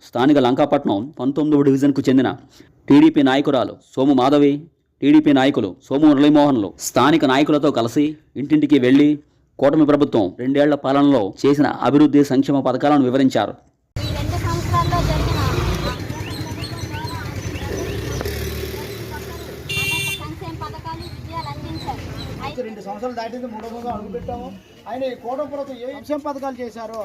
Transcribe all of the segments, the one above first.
స్థానిక లంకాపట్నం 19వ డివిజన్కు చెందిన టీడీపీ నాయకురాలు సోము మాధవి, టీడీపీ నాయకులు సోము మురళీమోహన్లు స్థానిక నాయకులతో కలిసి ఇంటింటికి వెళ్లి కూటమి ప్రభుత్వం 2 ఏళ్ల పాలనలో చేసిన అభివృద్ధి సంక్షేమ పథకాలను వివరించారు. రెండు సంవత్సరాలు దాటింది, 3వ సంవత్సరం అడుగుపెట్టాము. ఆయన ఈ కూటమి ప్రభుత్వం ఏ సంక్షేమ పథకాలు చేశారో,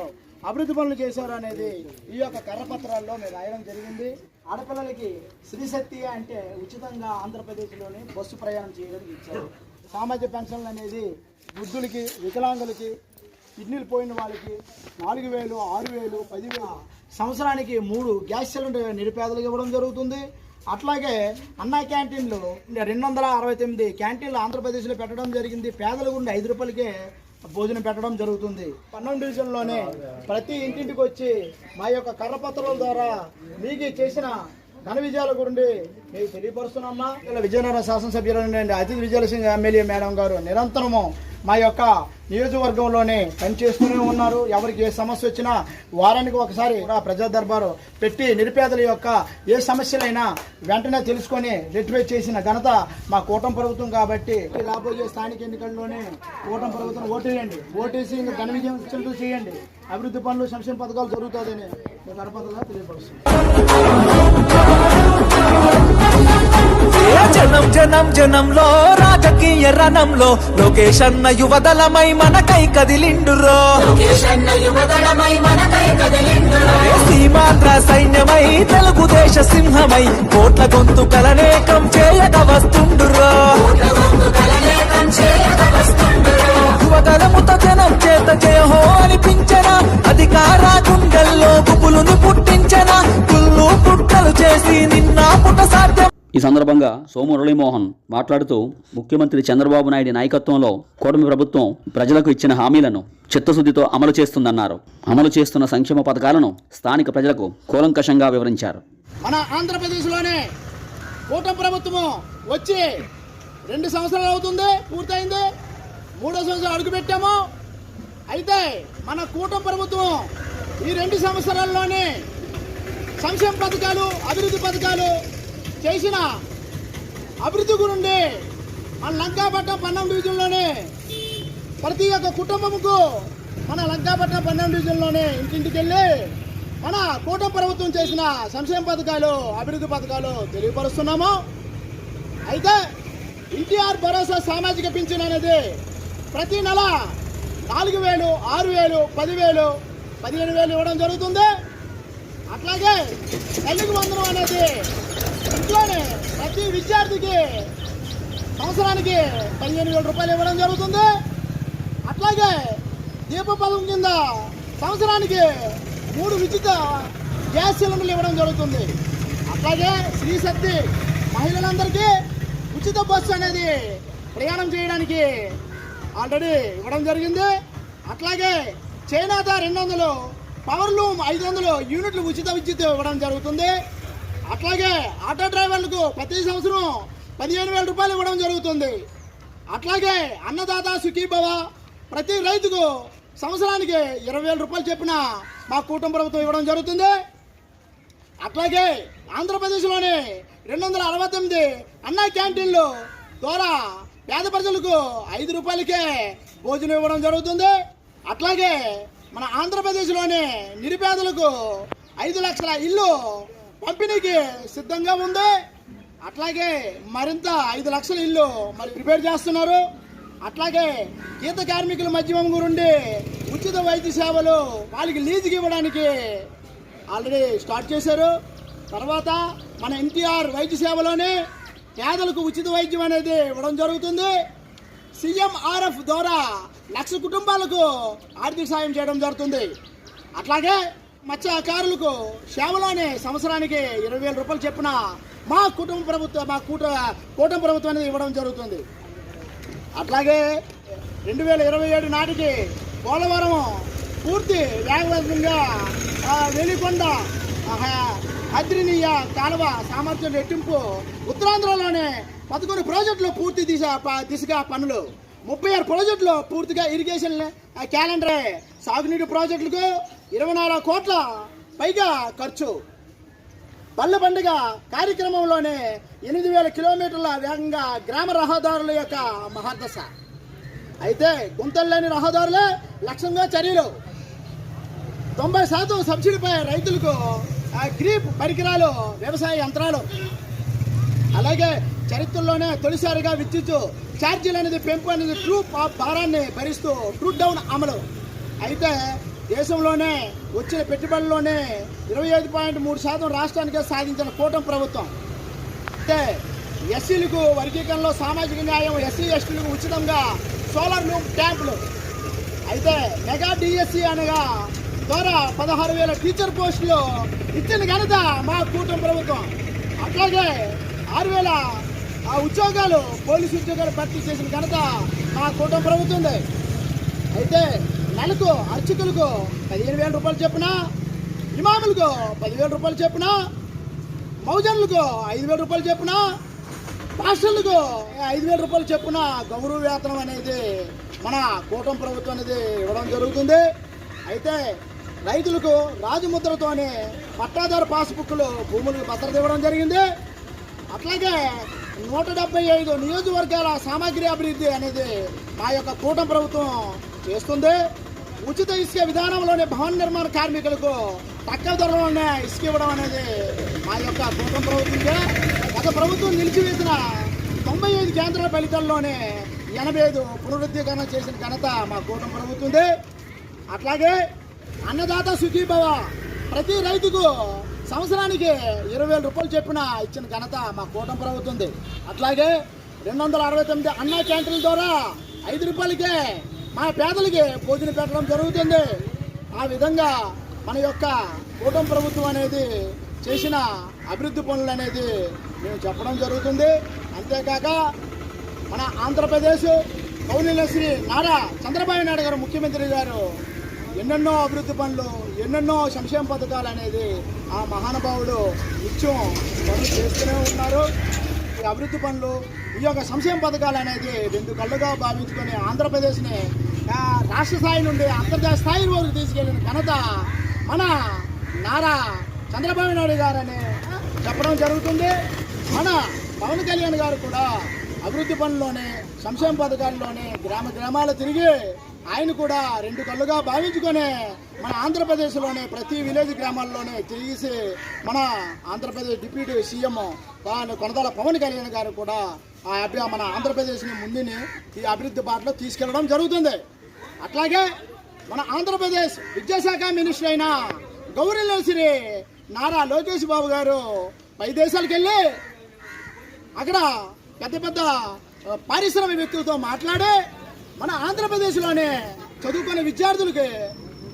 అభివృద్ధి పనులు చేశారో అనేది ఈ యొక్క కర్రపత్రాల్లో మేము రాయడం జరిగింది. ఆడపిల్లలకి శ్రీశక్తి అంటే ఉచితంగా ఆంధ్రప్రదేశ్లోని బస్సు ప్రయాణం చేయడానికి ఇచ్చారు. సామాజిక పెన్షన్లు అనేది వృద్ధులకి, వికలాంగులకి, కిడ్నీలు పోయిన వాళ్ళకి 4,000, 6,000, 10,000, సంవత్సరానికి 3 గ్యాస్ సిలిండర్ నిరుపేదలకు ఇవ్వడం జరుగుతుంది. అట్లాగే అన్నా క్యాంటీన్లు 269 క్యాంటీన్లు ఆంధ్రప్రదేశ్లో పెట్టడం జరిగింది. పేదలకు ఉండి 5 రూపాయలకే భోజనం పెట్టడం జరుగుతుంది. 12 డివిజన్లోనే ప్రతి ఇంటింటికి వచ్చి మా యొక్క కర్రపత్రాల ద్వారా మీకు చేసిన ఘన విజయాల గురించి మీకు తెలియపరుస్తున్నామా. ఇలా విజయనగరం శాసనసభ్యులు అతిథి విజయలక్ష్మి ఎమ్మెల్యే మేడం గారు నిరంతరము మా యొక్క నియోజకవర్గంలోనే పనిచేస్తూనే ఉన్నారు. ఎవరికి ఏ సమస్య వచ్చినా వారానికి ఒకసారి ప్రజా దర్బారు పెట్టి నిరుపేదల యొక్క ఏ సమస్యలైనా వెంటనే తెలుసుకొని రెక్టిఫై చేసిన ఘనత మా కూటమి ప్రభుత్వం. కాబట్టి రాబోయే స్థానిక ఎన్నికల్లోనే కూటమి ప్రభుత్వం ఓటేయండి, ఓటేసి ఇంకా ఘన విజయం చేయండి. అభివృద్ధి పనులు, సంక్షేమ పథకాలు జరుగుతుందని గడపదలా తెలియపరుస్తుంది. జనం జనం జనంలో రాజకీయ రణంలో లోకేష్ అన్న యువదళమై మనకై కదిలిండురో, సీమాంధ్ర సైన్యమై తెలుగుదేశ సింహమై కోట్ల గొంతుకలనేకం చేయక వస్తుండురో. యువగలముతో జనం చేత జయహో అనిపించన, అధికార గుండెల్లో గుబులుని పుట్టించన, కుళ్ళు పుట్టలు చేసి నిన్న పుట్ట సాధ్యం. ఈ సందర్భంగా సోము మురళీమోహన్ మాట్లాడుతూ ముఖ్యమంత్రి చంద్రబాబు నాయుడు నాయకత్వంలో కూటమి ప్రభుత్వం ప్రజలకు ఇచ్చిన హామీలను చిత్తశుద్ధితో అమలు చేస్తుందన్నారు. అమలు చేస్తున్న సంక్షేమ పథకాలను స్థానిక ప్రజలకు కూలంకషంగా వివరించారు. మన ఆంధ్రప్రదేశ్లోనే కూటమి ప్రభుత్వం వచ్చి 2 సంవత్సరాలు అవుతుంది, పూర్తయింది. 3వ సంవత్సరం అడుగుపెట్టాము. అయితే మన కూటమి ప్రభుత్వం ఈ 2 సంవత్సరాల్లోనే సంక్షేమ పథకాలు, అభివృద్ధి పథకాలు చేసిన అభివృద్ధి గురించి మన లంకాపట్నం 12 డివిజన్లోనే ప్రతి ఒక్క కుటుంబంకు మన లంకాపట్నం 12 డివిజన్లోనే ఇంటింటికి వెళ్ళి మన కూటమి ప్రభుత్వం చేసిన సంక్షేమ పథకాలు, అభివృద్ధి పథకాలు తెలియపరుస్తున్నాము. అయితే ఎన్టీఆర్ భరోసా సామాజిక పింఛన్ అనేది ప్రతి నెల 4,000, 6,000, 10,000, 15,000 ఇవ్వడం జరుగుతుంది. అట్లాగే తల్లికి వందనం అనేది ఇంట్లోనే ప్రతి విద్యార్థికి సంవత్సరానికి 15,000 రూపాయలు ఇవ్వడం జరుగుతుంది. అట్లాగే దీప పథకం కింద సంవత్సరానికి 3 ఉచిత గ్యాస్ సిలిండర్లు ఇవ్వడం జరుగుతుంది. అట్లాగే శ్రీశక్తి మహిళలందరికీ ఉచిత బస్సు అనేది ప్రయాణం చేయడానికి ఆల్రెడీ ఇవ్వడం జరిగింది. అట్లాగే చేనేత 200, పవర్ లూమ్ 500 యూనిట్లు ఉచిత విద్యుత్ ఇవ్వడం జరుగుతుంది. అట్లాగే ఆటో డ్రైవర్లకు ప్రతి సంవత్సరం 15,000 రూపాయలు ఇవ్వడం జరుగుతుంది. అట్లాగే అన్నదాత సుఖీభవ ప్రతి రైతుకు సంవత్సరానికి 20,000 రూపాయలు చెప్పిన మా కూటమి ప్రభుత్వం ఇవ్వడం జరుగుతుంది. అట్లాగే ఆంధ్రప్రదేశ్లోని 269 అన్నా క్యాంటీన్లు ద్వారా పేద ప్రజలకు 5 రూపాయలకే భోజనం ఇవ్వడం జరుగుతుంది. అట్లాగే మన ఆంధ్రప్రదేశ్లోని నిరుపేదలకు 5 లక్షల ఇల్లు పంపిణీకి సిద్ధంగా ఉంది. అట్లాగే మరింత 5 లక్షల ఇల్లు మరి ప్రిపేర్ చేస్తున్నారు. అట్లాగే గీత కార్మికుల మధ్యమం గురుండి ఉచిత వైద్య సేవలు వాళ్ళకి లీజుకి ఇవ్వడానికి ఆల్రెడీ స్టార్ట్ చేశారు. తర్వాత మన ఎన్టీఆర్ వైద్య సేవలోనే పేదలకు ఉచిత వైద్యం అనేది ఇవ్వడం జరుగుతుంది. సీఎంఆర్ఎఫ్ ద్వారా 1,00,000 కుటుంబాలకు ఆర్థిక సాయం చేయడం జరుగుతుంది. అట్లాగే మత్స్యకారులకు సేవలోనే సంవత్సరానికి 20,000 రూపాయలు చెప్పిన మా కూటమి ప్రభుత్వం అనేది ఇవ్వడం జరుగుతుంది. అట్లాగే 2027 నాటికి పోలవరం పూర్తి వేగవంతంగా వెలికొండ అద్రినీయ కాలువ సామర్థ్యం రెట్టింపు, ఉత్తరాంధ్రలోనే 11 ప్రాజెక్టులు పూర్తి దిశగా పనులు, 36 ప్రాజెక్టులు పూర్తిగా ఇరిగేషన్ క్యాలెండర్, సాగునీటి ప్రాజెక్టులకు 24 కోట్ల పైగా ఖర్చు. పల్లె పండుగ కార్యక్రమంలోనే 8,000 కిలోమీటర్ల వేగంగా గ్రామ రహదారుల యొక్క మహర్దశ. అయితే గుంతలు లేని రహదారులే లక్ష్యంగా చర్యలు. 90% సబ్సిడీపై రైతులకు గ్రీప్ పరికరాలు, వ్యవసాయ యంత్రాలు. అలాగే చరిత్రలోనే తొలిసారిగా విద్యుత్ ఛార్జీలు అనేది పెంపు అనేది ట్రూప్ భారాన్ని భరిస్తూ ట్రూట్ డౌన్ అమలు. అయితే దేశంలోనే వచ్చిన పెట్టుబడుల్లోనే 25.3% రాష్ట్రానికే సాధించిన కూటమి ప్రభుత్వం. అయితే ఎస్సీలకు వర్గీకరణలో సామాజిక న్యాయం, ఎస్సీ ఎస్టీలకు ఉచితంగా సోలార్ లూప్ ట్యాంపులు. అయితే మెగా డిఎస్సి అనగా ద్వారా 16,000 టీచర్ పోస్టులు ఇచ్చిన ఘనత మా కూటమి ప్రభుత్వం. అట్లాగే 6,000 ఉద్యోగాలు, పోలీసు ఉద్యోగాలు భర్తీ చేసిన ఘనత మా కూటమి ప్రభుత్వం. అయితే నెలకు అర్చకులకు 15,000 రూపాయలు చొప్పున, ఇమాములకు 10,000 రూపాయలు చొప్పున, మౌజన్లకు 5,000 రూపాయలు చొప్పున, పాస్టర్లకు 5,000 రూపాయలు చొప్పున గౌరవ వేతనం అనేది మన కూటమి ప్రభుత్వం అనేది ఇవ్వడం జరుగుతుంది. అయితే రైతులకు రాజముద్రతోనే పట్టాదారు పాస్బుక్లు, భూములకు భద్రత ఇవ్వడం జరిగింది. అట్లాగే 175 నియోజకవర్గాల సామాగ్రి అభివృద్ధి అనేది మా యొక్క కూటమి ప్రభుత్వం చేస్తుంది. ఉచిత ఇసుక విధానంలోనే భవన నిర్మాణ కార్మికులకు తక్కువ ధరలోనే ఇసుక ఇవ్వడం అనేది మా యొక్క కూటమి ప్రభుత్వంగా. గత ప్రభుత్వం నిలిచివేసిన 95 కేంద్రాల ఫలితాల్లోనే 85 పునరుద్ధీకరణ చేసిన ఘనత మా కూటమి ప్రభుత్వం. అట్లాగే అన్నదాత సుఖీభవ, ప్రతి రైతుకు సంవత్సరానికి 20,000 రూపాయలు చొప్పున ఇచ్చిన ఘనత మా కూటమి ప్రభుత్వం. అట్లాగే 269 అన్న క్యాంటీన్ల ద్వారా 5 రూపాయలకే మా పేదలకి భోజనం పెట్టడం జరుగుతుంది. ఆ విధంగా మన యొక్క కూటమి ప్రభుత్వం అనేది చేసిన అభివృద్ధి పనులు అనేది మేము చెప్పడం జరుగుతుంది. అంతేకాక మన ఆంధ్రప్రదేశ్ గౌరవనీయ శ్రీ నారా చంద్రబాబు నాయుడు గారు ముఖ్యమంత్రి గారు ఎన్నెన్నో అభివృద్ధి పనులు, ఎన్నెన్నో సంక్షేమ పథకాలు అనేది ఆ మహానుభావుడు నిత్యం పనులు చేస్తూనే ఉన్నారు. ఈ అభివృద్ధి పనులు, ఈ యొక్క సంక్షేమ పథకాలు అనేది 2 కళ్ళుగా భావించుకొని ఆంధ్రప్రదేశ్ని రాష్ట్ర స్థాయి నుండి అంతర్జాతీయ స్థాయి వరకు తీసుకెళ్లిన ఘనత మన నారా చంద్రబాబు నాయుడు గారని చెప్పడం జరుగుతుంది. మన పవన్ కళ్యాణ్ గారు కూడా అభివృద్ధి పనుల్లోనే, సంక్షేమ పథకాల్లోనే గ్రామ గ్రామాలు తిరిగి ఆయన కూడా 2 కళ్ళుగా భావించుకొని మన ఆంధ్రప్రదేశ్లోనే ప్రతి విలేజ్ గ్రామాల్లోనే తిరిగేసి మన ఆంధ్రప్రదేశ్ డిప్యూటీ సీఎం కొనతాల పవన్ కళ్యాణ్ గారు కూడా మన ఆంధ్రప్రదేశ్ని ముందుని ఈ అభివృద్ధి బాటలో తీసుకెళ్లడం జరుగుతుంది. అట్లాగే మన ఆంధ్రప్రదేశ్ విద్యాశాఖ మినిస్టర్ అయిన గౌరవనీయ శ్రీ నారా లోకేష్ బాబు గారు పై దేశాలకు వెళ్ళి అక్కడ పెద్ద పెద్ద పారిశ్రామికవేత్తలతో మాట్లాడి మన ఆంధ్రప్రదేశ్లోనే చదువుకునే విద్యార్థులకి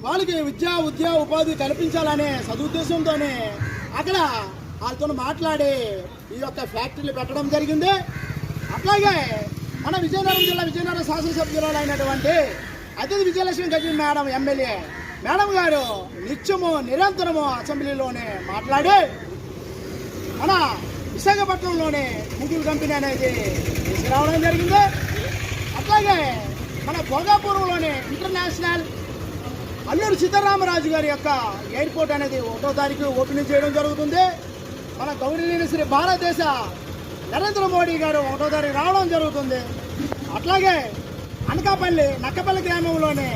వాళ్ళకి విద్యా ఉపాధి కల్పించాలనే సదుద్దేశంతోనే అక్కడ వాళ్ళతో మాట్లాడి ఈ యొక్క ఫ్యాక్టరీలు పెట్టడం జరిగింది. అట్లాగే మన విజయనగరం శాసనసభ్యురాలు అయినటువంటి అతిథి విజయలక్ష్మి గజి మేడం ఎమ్మెల్యే మేడం గారు నిత్యము నిరంతరము అసెంబ్లీలోనే మాట్లాడి మన విశాఖపట్నంలోనే గూగుల్ కంపెనీ అనేది తీసుకురావడం జరిగింది. అట్లాగే మన భోగాపురంలోనే ఇంటర్నేషనల్ అల్లూరి సీతారామరాజు గారి యొక్క ఎయిర్పోర్ట్ అనేది 1వ తారీఖు ఓపెనింగ్ చేయడం జరుగుతుంది. మన గౌరవనీయ శ్రీ భారతదేశ నరేంద్ర మోడీ గారు 1వ తారీఖు రావడం జరుగుతుంది. అట్లాగే అనకాపల్లి నక్కపల్లి గ్రామంలోనే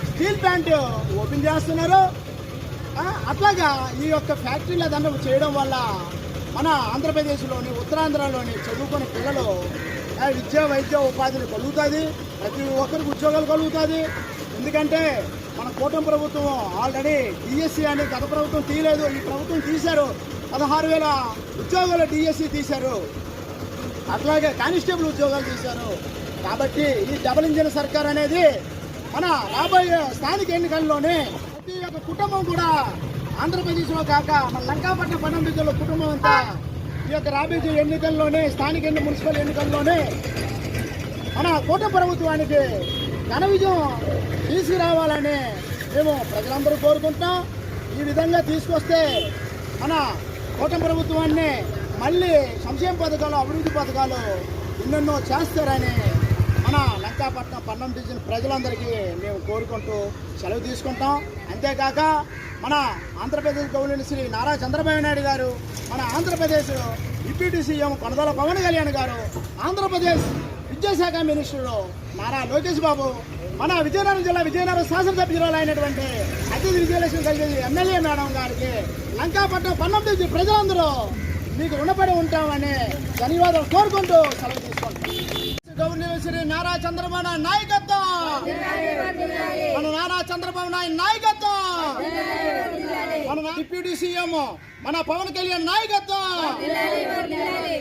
స్టీల్ ప్లాంట్ ఓపెన్ చేస్తున్నారు. అట్లాగా ఈ యొక్క ఫ్యాక్టరీల దండం చేయడం వల్ల మన ఆంధ్రప్రదేశ్లోని, ఉత్తరాంధ్రలోని చదువుకునే పిల్లలు విద్య, వైద్య, ఉపాధిని కలుగుతుంది. ప్రతి ఒక్కరికి ఉద్యోగాలు కలుగుతుంది. ఎందుకంటే మన కూటమి ప్రభుత్వం ఆల్రెడీ డిఎస్సి అని గత ప్రభుత్వం తీయలేదు, ఈ ప్రభుత్వం తీశారు. 16,000 ఉద్యోగాలు డిఎస్సి తీశారు. అట్లాగే కానిస్టేబుల్ ఉద్యోగాలు తీశారు. కాబట్టి ఈ డబుల్ ఇంజిన్ సర్కార్ అనేది మన రాబోయే స్థానిక ఎన్నికల్లోనే ప్రతి ఒక్క కుటుంబం కూడా ఆంధ్రప్రదేశ్లో కాక మన లంకాపట్నం పట్టణ కుటుంబం అంతా ఈ యొక్క రాబోయే ఎన్నికల్లోనే, స్థానిక మున్సిపల్ ఎన్నికల్లోనే మన కూటమి ప్రభుత్వానికి ఘన విజయం తీసుకురావాలని మేము ప్రజలందరూ కోరుకుంటున్నాం. ఈ విధంగా తీసుకొస్తే మన కూటమి ప్రభుత్వాన్ని మళ్ళీ సంక్షేమ పథకాలు, అభివృద్ధి పథకాలు ఎన్నెన్నో చేస్తారని మన లంకాపట్నం పన్నం డివిజన్ ప్రజలందరికీ మేము కోరుకుంటూ సెలవు తీసుకుంటాం. అంతేకాక మన ఆంధ్రప్రదేశ్ గవర్నర్ శ్రీ నారా చంద్రబాబు నాయుడు గారు, మన ఆంధ్రప్రదేశ్ డిప్యూటీ సీఎం కొనదల పవన్ కళ్యాణ్ గారు, ఆంధ్రప్రదేశ్ విద్యాశాఖ మినిస్టరు నారా లోకేష్ బాబు, మన విజయనగరం జిల్లా విజయనగరం శాసనసభ్యురాలు అయినటువంటి అతిథి విజయలక్ష్మి కలిసి ఎమ్మెల్యే మేడం గారికి లంకాపట్నం పన్నం డివిజన్ ప్రజలందరూ మీకు రుణపడి ఉంటామని ధన్యవాదాలు కోరుకుంటూ సెలవు తీసుకుంటాం. గవర్నర్ శ్రీ నారా చంద్రబాబు నాయుడు నాయకత్వం, మన నారా చంద్రబాబు నాయుడు నాయకత్వం, మన డిప్యూటీ సీఎం మన పవన్ కళ్యాణ్ నాయకత్వం,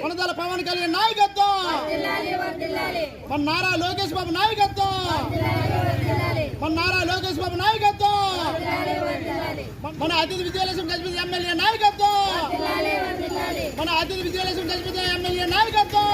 కొనదల పవన్ కళ్యాణ్ నాయకత్వం, మన నారా లోకేష్ బాబు నాయకత్వం, మన నారా లోకేష్ బాబు నాయకత్వం, మన అతిథి విజయలక్ష్మి గజపతి ఎమ్మెల్యే నాయకత్వం, మన అతిథి విజయలక్ష్మి గజపతి ఎమ్మెల్యే నాయకత్వం.